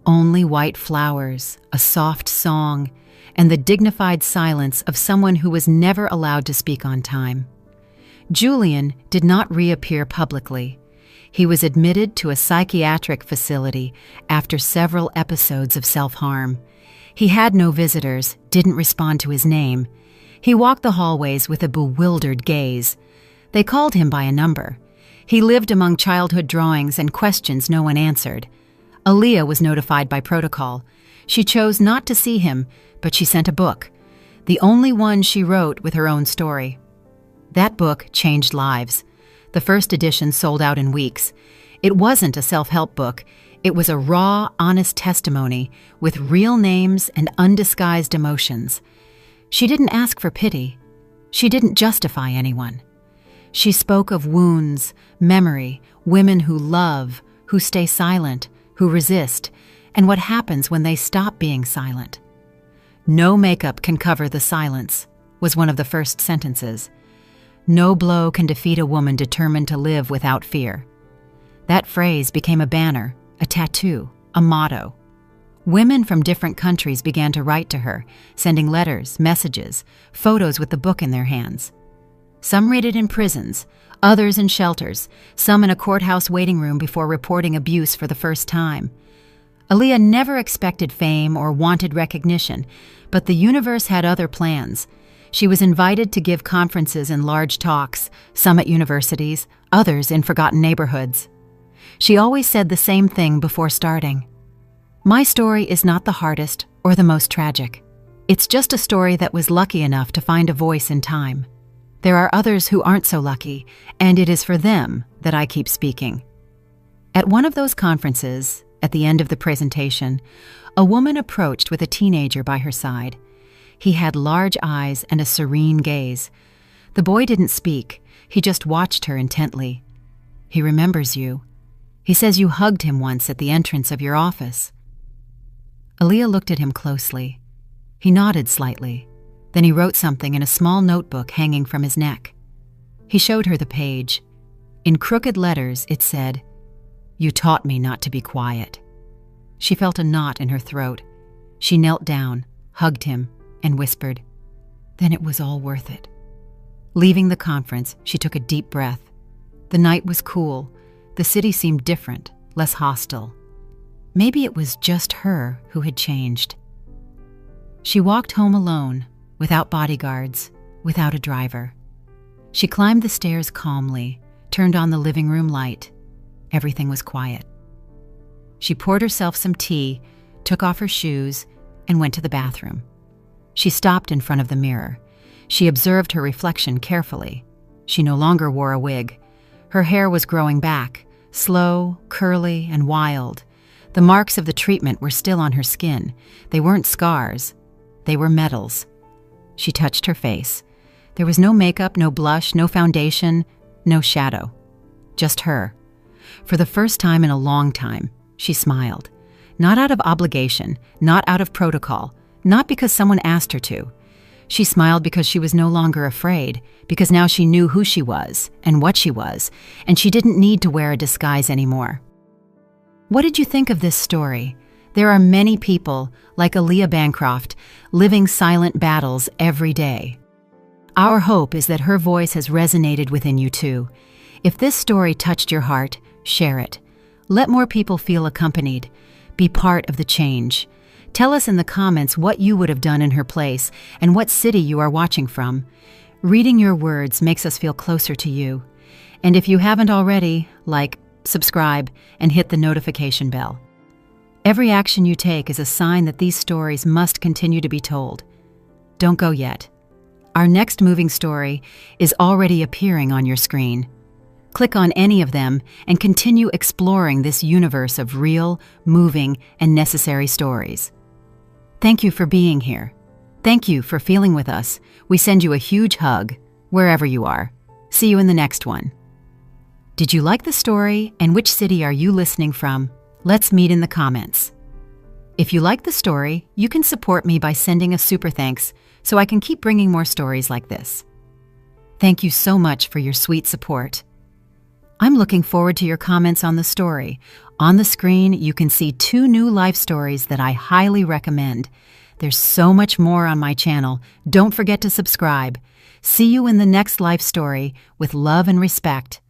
only white flowers, a soft song, and the dignified silence of someone who was never allowed to speak on time. Julian did not reappear publicly. He was admitted to a psychiatric facility after several episodes of self-harm. He had no visitors, didn't respond to his name. He walked the hallways with a bewildered gaze. They called him by a number. He lived among childhood drawings and questions no one answered. Aaliyah was notified by protocol. She chose not to see him, but she sent a book, the only one she wrote with her own story. That book changed lives. The first edition sold out in weeks. It wasn't a self-help book. It was a raw, honest testimony with real names and undisguised emotions. She didn't ask for pity. She didn't justify anyone. She spoke of wounds, memory, women who love, who stay silent, who resist, and what happens when they stop being silent. "No makeup can cover the silence," was one of the first sentences. "No blow can defeat a woman determined to live without fear." That phrase became a banner, a tattoo, a motto. Women from different countries began to write to her, sending letters, messages, photos with the book in their hands. Some read it in prisons, others in shelters, some in a courthouse waiting room before reporting abuse for the first time. Aaliyah never expected fame or wanted recognition, but the universe had other plans. She was invited to give conferences and large talks, some at universities, others in forgotten neighborhoods. She always said the same thing before starting. "My story is not the hardest or the most tragic. It's just a story that was lucky enough to find a voice in time. There are others who aren't so lucky, and it is for them that I keep speaking." At one of those conferences, at the end of the presentation, a woman approached with a teenager by her side. He had large eyes and a serene gaze. The boy didn't speak. He just watched her intently. "He remembers you. He says you hugged him once at the entrance of your office." Aaliyah looked at him closely. He nodded slightly. Then he wrote something in a small notebook hanging from his neck. He showed her the page. In crooked letters, it said, "You taught me not to be quiet." She felt a knot in her throat. She knelt down, hugged him, and whispered, "Then it was all worth it." Leaving the conference, she took a deep breath. The night was cool. The city seemed different, less hostile. Maybe it was just her who had changed. She walked home alone, without bodyguards, without a driver. She climbed the stairs calmly, turned on the living room light. Everything was quiet. She poured herself some tea, took off her shoes, and went to the bathroom. She stopped in front of the mirror. She observed her reflection carefully. She no longer wore a wig. Her hair was growing back, slow, curly, and wild. The marks of the treatment were still on her skin. They weren't scars. They were medals. She touched her face. There was no makeup, no blush, no foundation, no shadow. Just her. For the first time in a long time, she smiled. Not out of obligation, not out of protocol, not because someone asked her to. She smiled because she was no longer afraid, because now she knew who she was and what she was, and she didn't need to wear a disguise anymore. What did you think of this story? There are many people, like Aaliyah Bancroft, living silent battles every day. Our hope is that her voice has resonated within you too. If this story touched your heart, share it. Let more people feel accompanied. Be part of the change. Tell us in the comments what you would have done in her place and what city you are watching from. Reading your words makes us feel closer to you. And if you haven't already, like, subscribe, and hit the notification bell. Every action you take is a sign that these stories must continue to be told. Don't go yet. Our next moving story is already appearing on your screen. Click on any of them and continue exploring this universe of real, moving, and necessary stories. Thank you for being here. Thank you for feeling with us. We send you a huge hug, wherever you are. See you in the next one. Did you like the story, and which city are you listening from? Let's meet in the comments. If you like the story, you can support me by sending a super thanks so I can keep bringing more stories like this. Thank you so much for your sweet support. I'm looking forward to your comments on the story. On the screen, you can see 2 new life stories that I highly recommend. There's so much more on my channel. Don't forget to subscribe. See you in the next life story with love and respect.